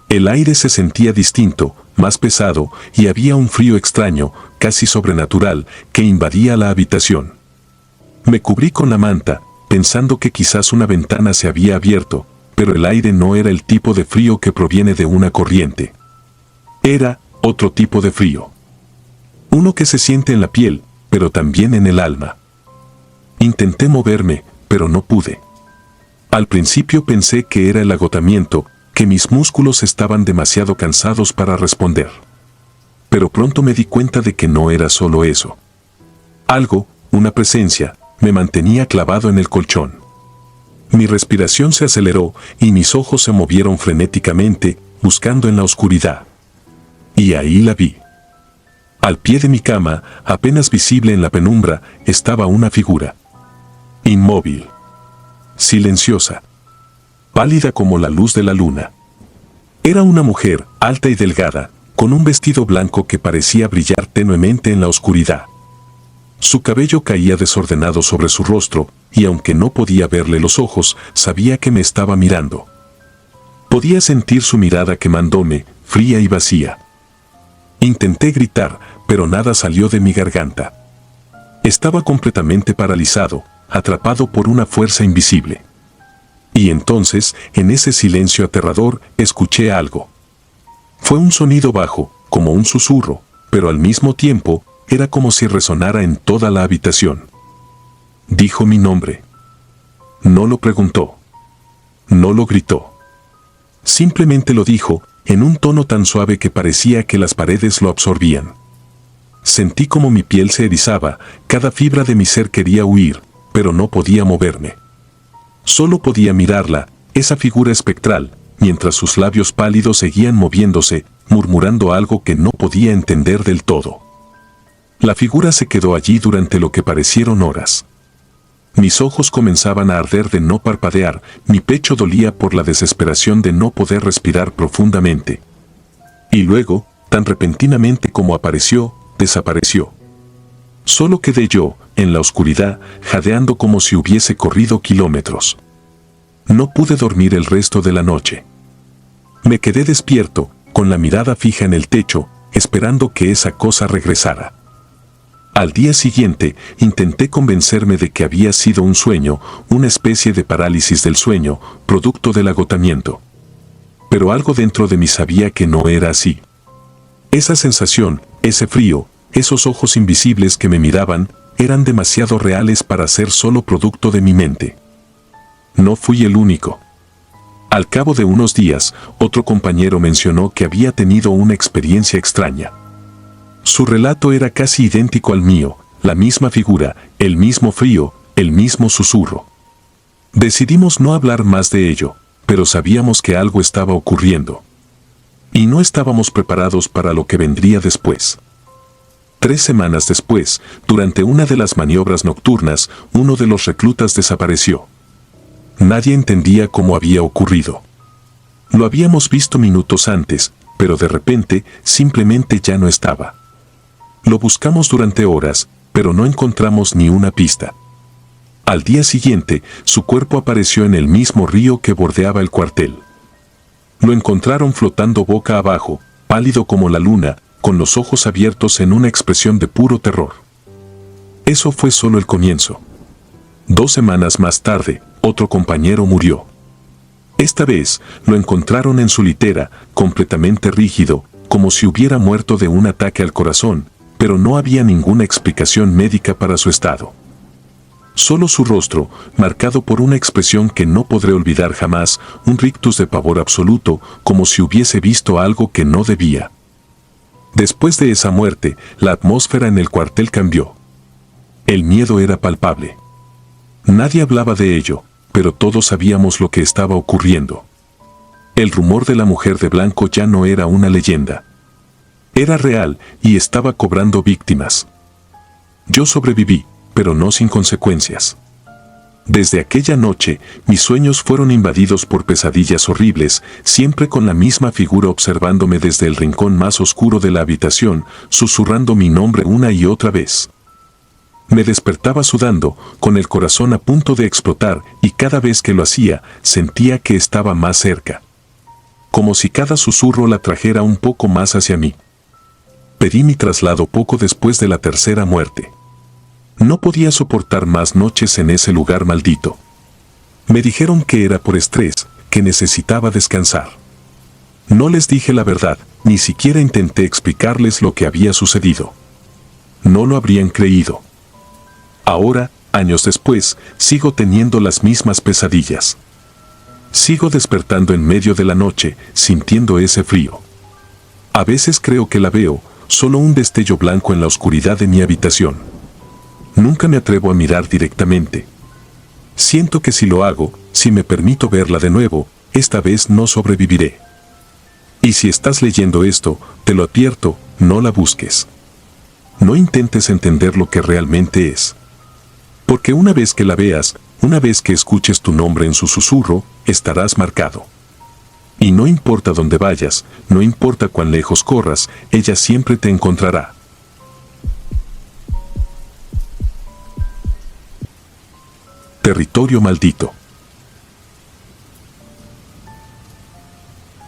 El aire se sentía distinto, más pesado, y había un frío extraño, casi sobrenatural, que invadía la habitación. Me cubrí con la manta, pensando que quizás una ventana se había abierto, pero el aire no era el tipo de frío que proviene de una corriente. Era otro tipo de frío. Uno que se siente en la piel, pero también en el alma. Intenté moverme, pero no pude. Al principio pensé que era el agotamiento, que mis músculos estaban demasiado cansados para responder. Pero pronto me di cuenta de que no era solo eso. Algo, una presencia, me mantenía clavado en el colchón. Mi respiración se aceleró y mis ojos se movieron frenéticamente, buscando en la oscuridad. Y ahí la vi. Al pie de mi cama, apenas visible en la penumbra, estaba una figura. Inmóvil. Silenciosa. Pálida como la luz de la luna. Era una mujer, alta y delgada, con un vestido blanco que parecía brillar tenuemente en la oscuridad. Su cabello caía desordenado sobre su rostro, y aunque no podía verle los ojos, sabía que me estaba mirando. Podía sentir su mirada quemándome, fría y vacía. Intenté gritar, pero nada salió de mi garganta. Estaba completamente paralizado, atrapado por una fuerza invisible. Y entonces, en ese silencio aterrador, escuché algo. Fue un sonido bajo, como un susurro, pero al mismo tiempo, era como si resonara en toda la habitación. Dijo mi nombre. No lo preguntó. No lo gritó. Simplemente lo dijo, en un tono tan suave que parecía que las paredes lo absorbían. Sentí como mi piel se erizaba, cada fibra de mi ser quería huir, pero no podía moverme. Solo podía mirarla, esa figura espectral, mientras sus labios pálidos seguían moviéndose, murmurando algo que no podía entender del todo. La figura se quedó allí durante lo que parecieron horas. Mis ojos comenzaban a arder de no parpadear, mi pecho dolía por la desesperación de no poder respirar profundamente. Y luego, tan repentinamente como apareció, desapareció. Solo quedé yo, en la oscuridad, jadeando como si hubiese corrido kilómetros. No pude dormir el resto de la noche. Me quedé despierto, con la mirada fija en el techo, esperando que esa cosa regresara. Al día siguiente, intenté convencerme de que había sido un sueño, una especie de parálisis del sueño, producto del agotamiento. Pero algo dentro de mí sabía que no era así. Esa sensación, ese frío, esos ojos invisibles que me miraban, eran demasiado reales para ser solo producto de mi mente. No fui el único. Al cabo de unos días, otro compañero mencionó que había tenido una experiencia extraña. Su relato era casi idéntico al mío, la misma figura, el mismo frío, el mismo susurro. Decidimos no hablar más de ello, pero sabíamos que algo estaba ocurriendo. Y no estábamos preparados para lo que vendría después. 3 semanas después, durante una de las maniobras nocturnas, uno de los reclutas desapareció. Nadie entendía cómo había ocurrido. Lo habíamos visto minutos antes, pero de repente, simplemente ya no estaba. Lo buscamos durante horas, pero no encontramos ni una pista. Al día siguiente, su cuerpo apareció en el mismo río que bordeaba el cuartel. Lo encontraron flotando boca abajo, pálido como la luna, con los ojos abiertos en una expresión de puro terror. Eso fue solo el comienzo. 2 semanas más tarde, otro compañero murió. Esta vez, lo encontraron en su litera, completamente rígido, como si hubiera muerto de un ataque al corazón, pero no había ninguna explicación médica para su estado. Solo su rostro, marcado por una expresión que no podré olvidar jamás, un rictus de pavor absoluto, como si hubiese visto algo que no debía. Después de esa muerte, la atmósfera en el cuartel cambió. El miedo era palpable. Nadie hablaba de ello, pero todos sabíamos lo que estaba ocurriendo. El rumor de la mujer de blanco ya no era una leyenda. Era real y estaba cobrando víctimas. Yo sobreviví, pero no sin consecuencias. Desde aquella noche, mis sueños fueron invadidos por pesadillas horribles, siempre con la misma figura observándome desde el rincón más oscuro de la habitación, susurrando mi nombre una y otra vez. Me despertaba sudando, con el corazón a punto de explotar, y cada vez que lo hacía, sentía que estaba más cerca. Como si cada susurro la trajera un poco más hacia mí. Pedí mi traslado poco después de la tercera muerte. No podía soportar más noches en ese lugar maldito. Me dijeron que era por estrés, que necesitaba descansar. No les dije la verdad, ni siquiera intenté explicarles lo que había sucedido. No lo habrían creído. Ahora, años después, sigo teniendo las mismas pesadillas. Sigo despertando en medio de la noche, sintiendo ese frío. A veces creo que la veo, solo un destello blanco en la oscuridad de mi habitación. Nunca me atrevo a mirar directamente. Siento que si lo hago, si me permito verla de nuevo, esta vez no sobreviviré. Y si estás leyendo esto, te lo advierto, no la busques. No intentes entender lo que realmente es. Porque una vez que la veas, una vez que escuches tu nombre en su susurro, estarás marcado. Y no importa dónde vayas, no importa cuán lejos corras, ella siempre te encontrará. Territorio maldito.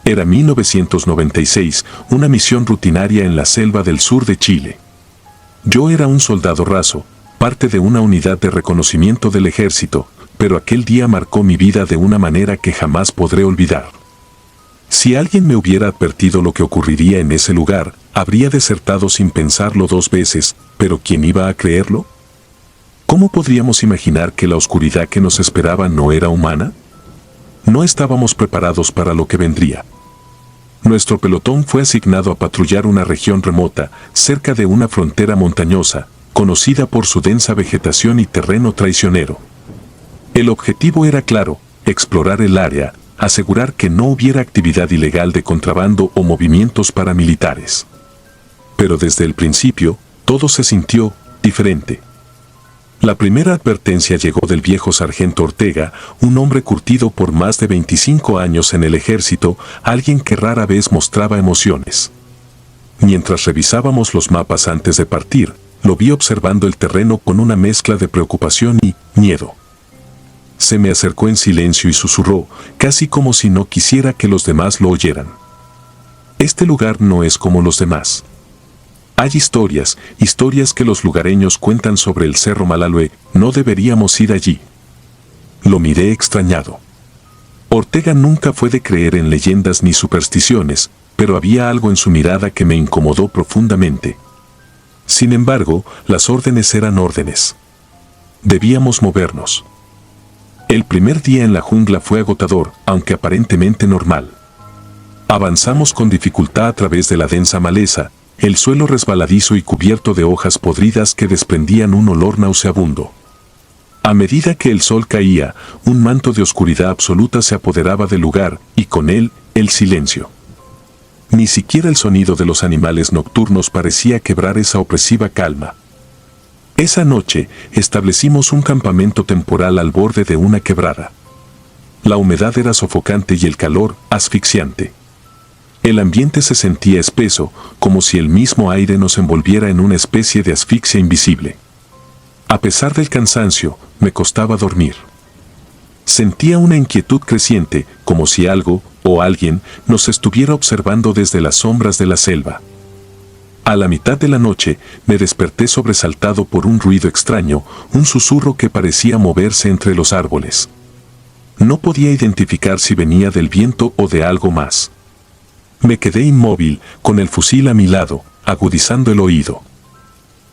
Era 1996, una misión rutinaria en la selva del sur de Chile. Yo era un soldado raso, parte de una unidad de reconocimiento del ejército, pero aquel día marcó mi vida de una manera que jamás podré olvidar. Si alguien me hubiera advertido lo que ocurriría en ese lugar, habría desertado sin pensarlo dos veces, pero ¿quién iba a creerlo? ¿Cómo podríamos imaginar que la oscuridad que nos esperaba no era humana? No estábamos preparados para lo que vendría. Nuestro pelotón fue asignado a patrullar una región remota, cerca de una frontera montañosa, conocida por su densa vegetación y terreno traicionero. El objetivo era claro, explorar el área, asegurar que no hubiera actividad ilegal de contrabando o movimientos paramilitares. Pero desde el principio, todo se sintió diferente. La primera advertencia llegó del viejo sargento Ortega, un hombre curtido por más de 25 años en el ejército, alguien que rara vez mostraba emociones. Mientras revisábamos los mapas antes de partir, lo vi observando el terreno con una mezcla de preocupación y miedo. Se me acercó en silencio y susurró, casi como si no quisiera que los demás lo oyeran. Este lugar no es como los demás. Hay historias que los lugareños cuentan sobre el Cerro Malalhue, no deberíamos ir allí. Lo miré extrañado. Ortega nunca fue de creer en leyendas ni supersticiones, pero había algo en su mirada que me incomodó profundamente. Sin embargo, las órdenes eran órdenes. Debíamos movernos. El primer día en la jungla fue agotador, aunque aparentemente normal. Avanzamos con dificultad a través de la densa maleza, el suelo resbaladizo y cubierto de hojas podridas que desprendían un olor nauseabundo. A medida que el sol caía, un manto de oscuridad absoluta se apoderaba del lugar, y con él, el silencio. Ni siquiera el sonido de los animales nocturnos parecía quebrar esa opresiva calma. Esa noche, establecimos un campamento temporal al borde de una quebrada. La humedad era sofocante y el calor, asfixiante. El ambiente se sentía espeso, como si el mismo aire nos envolviera en una especie de asfixia invisible. A pesar del cansancio, me costaba dormir. Sentía una inquietud creciente, como si algo, o alguien, nos estuviera observando desde las sombras de la selva. A la mitad de la noche, me desperté sobresaltado por un ruido extraño, un susurro que parecía moverse entre los árboles. No podía identificar si venía del viento o de algo más. Me quedé inmóvil, con el fusil a mi lado, agudizando el oído.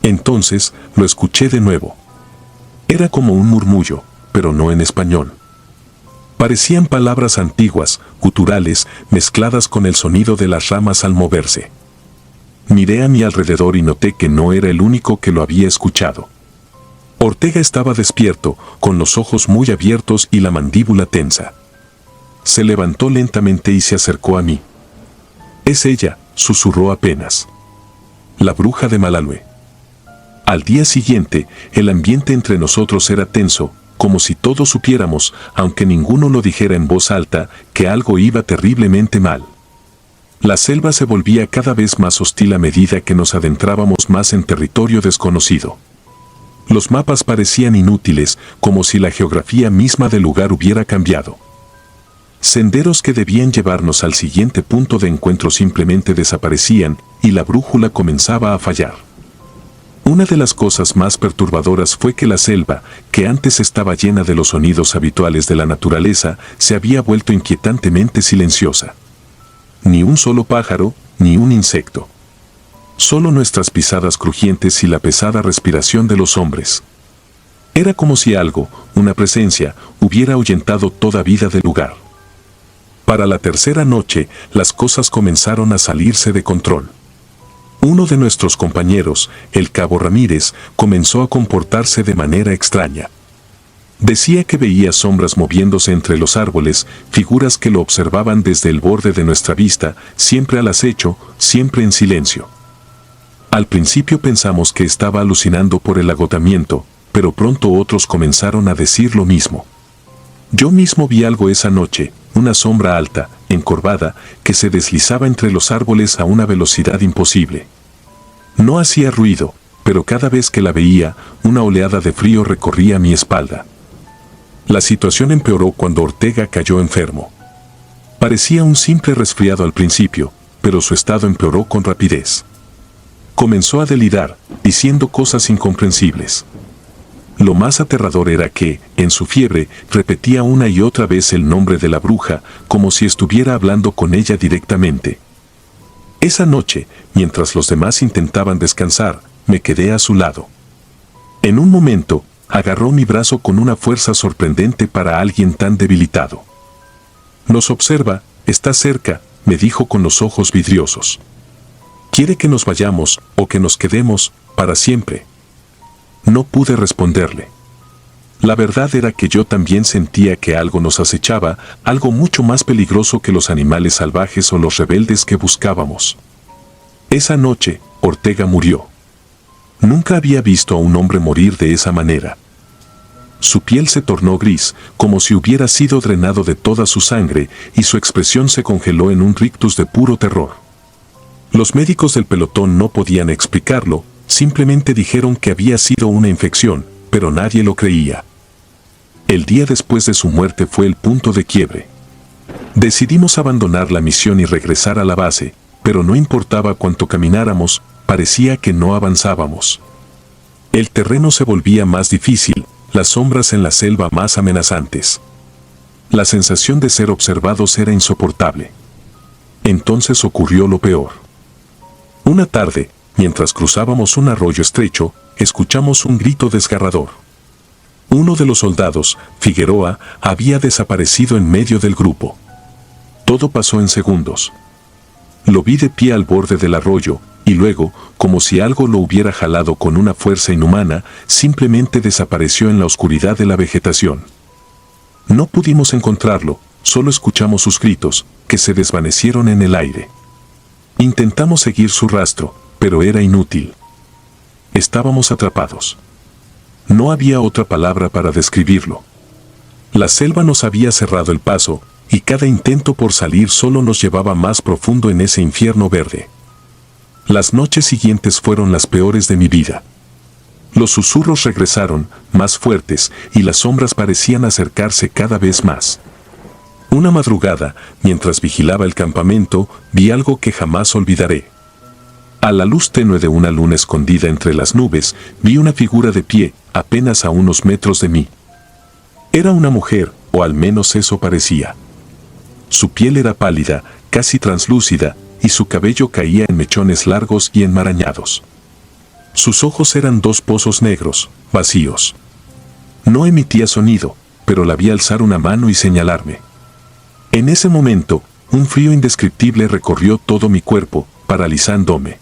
Entonces, lo escuché de nuevo. Era como un murmullo, pero no en español. Parecían palabras antiguas, guturales, mezcladas con el sonido de las ramas al moverse. Miré a mi alrededor y noté que no era el único que lo había escuchado. Ortega estaba despierto, con los ojos muy abiertos y la mandíbula tensa. Se levantó lentamente y se acercó a mí. «Es ella», susurró apenas. «La bruja de Malalhue». Al día siguiente, el ambiente entre nosotros era tenso, como si todos supiéramos, aunque ninguno lo dijera en voz alta, que algo iba terriblemente mal. La selva se volvía cada vez más hostil a medida que nos adentrábamos más en territorio desconocido. Los mapas parecían inútiles, como si la geografía misma del lugar hubiera cambiado. Senderos que debían llevarnos al siguiente punto de encuentro simplemente desaparecían y la brújula comenzaba a fallar. Una de las cosas más perturbadoras fue que la selva, que antes estaba llena de los sonidos habituales de la naturaleza, se había vuelto inquietantemente silenciosa. Ni un solo pájaro, ni un insecto. Solo nuestras pisadas crujientes y la pesada respiración de los hombres. Era como si algo, una presencia, hubiera ahuyentado toda vida del lugar. Para la tercera noche, las cosas comenzaron a salirse de control. Uno de nuestros compañeros, el cabo Ramírez, comenzó a comportarse de manera extraña. Decía que veía sombras moviéndose entre los árboles, figuras que lo observaban desde el borde de nuestra vista, siempre al acecho, siempre en silencio. Al principio pensamos que estaba alucinando por el agotamiento, pero pronto otros comenzaron a decir lo mismo. Yo mismo vi algo esa noche, una sombra alta, encorvada, que se deslizaba entre los árboles a una velocidad imposible. No hacía ruido, pero cada vez que la veía, una oleada de frío recorría mi espalda. La situación empeoró cuando Ortega cayó enfermo. Parecía un simple resfriado al principio, pero su estado empeoró con rapidez. Comenzó a delirar, diciendo cosas incomprensibles. Lo más aterrador era que, en su fiebre, repetía una y otra vez el nombre de la bruja, como si estuviera hablando con ella directamente. Esa noche, mientras los demás intentaban descansar, me quedé a su lado. En un momento, agarró mi brazo con una fuerza sorprendente para alguien tan debilitado. Nos observa, está cerca, me dijo con los ojos vidriosos. ¿Quiere que nos vayamos o que nos quedemos para siempre? No pude responderle. La verdad era que yo también sentía que algo nos acechaba, algo mucho más peligroso que los animales salvajes o los rebeldes que buscábamos. Esa noche, Ortega murió. Nunca había visto a un hombre morir de esa manera. Su piel se tornó gris, como si hubiera sido drenado de toda su sangre, y su expresión se congeló en un rictus de puro terror. Los médicos del pelotón no podían explicarlo, simplemente dijeron que había sido una infección, pero nadie lo creía. El día después de su muerte fue el punto de quiebre. Decidimos abandonar la misión y regresar a la base, pero no importaba cuánto camináramos, parecía que no avanzábamos. El terreno se volvía más difícil, las sombras en la selva más amenazantes. La sensación de ser observados era insoportable. Entonces ocurrió lo peor. Una tarde, mientras cruzábamos un arroyo estrecho, escuchamos un grito desgarrador. Uno de los soldados, Figueroa, había desaparecido en medio del grupo. Todo pasó en segundos. Lo vi de pie al borde del arroyo, y luego, como si algo lo hubiera jalado con una fuerza inhumana, simplemente desapareció en la oscuridad de la vegetación. No pudimos encontrarlo, solo escuchamos sus gritos, que se desvanecieron en el aire. Intentamos seguir su rastro, pero era inútil. Estábamos atrapados. No había otra palabra para describirlo. La selva nos había cerrado el paso, y cada intento por salir solo nos llevaba más profundo en ese infierno verde. Las noches siguientes fueron las peores de mi vida. Los susurros regresaron, más fuertes, y las sombras parecían acercarse cada vez más. Una madrugada, mientras vigilaba el campamento, vi algo que jamás olvidaré. A la luz tenue de una luna escondida entre las nubes, vi una figura de pie, apenas a unos metros de mí. Era una mujer, o al menos eso parecía. Su piel era pálida, casi translúcida, y su cabello caía en mechones largos y enmarañados. Sus ojos eran dos pozos negros, vacíos. No emitía sonido, pero la vi alzar una mano y señalarme. En ese momento, un frío indescriptible recorrió todo mi cuerpo, paralizándome.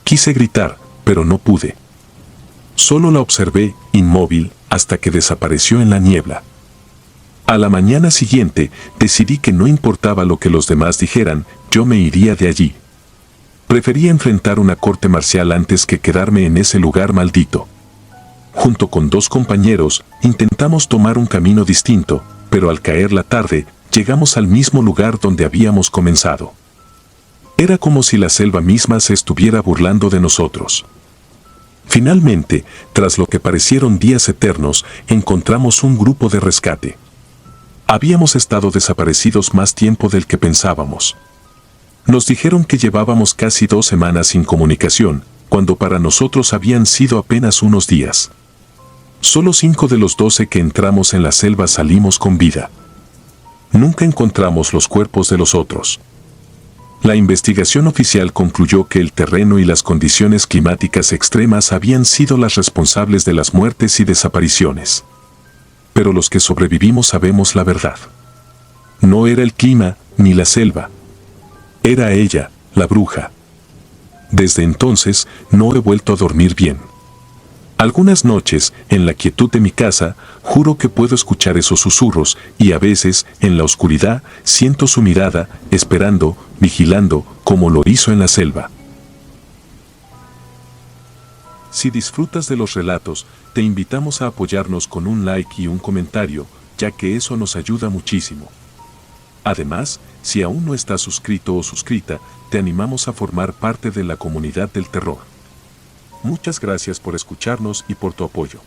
Quise gritar, pero no pude. Solo la observé, inmóvil, hasta que desapareció en la niebla. A la mañana siguiente, decidí que no importaba lo que los demás dijeran, yo me iría de allí. Prefería enfrentar una corte marcial antes que quedarme en ese lugar maldito. junto con 2 compañeros, intentamos tomar un camino distinto, pero al caer la tarde, llegamos al mismo lugar donde habíamos comenzado. Era como si la selva misma se estuviera burlando de nosotros. Finalmente, tras lo que parecieron días eternos, encontramos un grupo de rescate. Habíamos estado desaparecidos más tiempo del que pensábamos. Nos dijeron que llevábamos casi 2 semanas sin comunicación, cuando para nosotros habían sido apenas unos días. Solo 5 de los 12 que entramos en la selva salimos con vida. Nunca encontramos los cuerpos de los otros. La investigación oficial concluyó que el terreno y las condiciones climáticas extremas habían sido las responsables de las muertes y desapariciones. Pero los que sobrevivimos sabemos la verdad. No era el clima ni la selva. Era ella, la bruja. Desde entonces no he vuelto a dormir bien. Algunas noches, en la quietud de mi casa, juro que puedo escuchar esos susurros y a veces, en la oscuridad, siento su mirada, esperando, vigilando, como lo hizo en la selva. Si disfrutas de los relatos, te invitamos a apoyarnos con un like y un comentario, ya que eso nos ayuda muchísimo. Además, si aún no estás suscrito o suscrita, te animamos a formar parte de la comunidad del terror. Muchas gracias por escucharnos y por tu apoyo.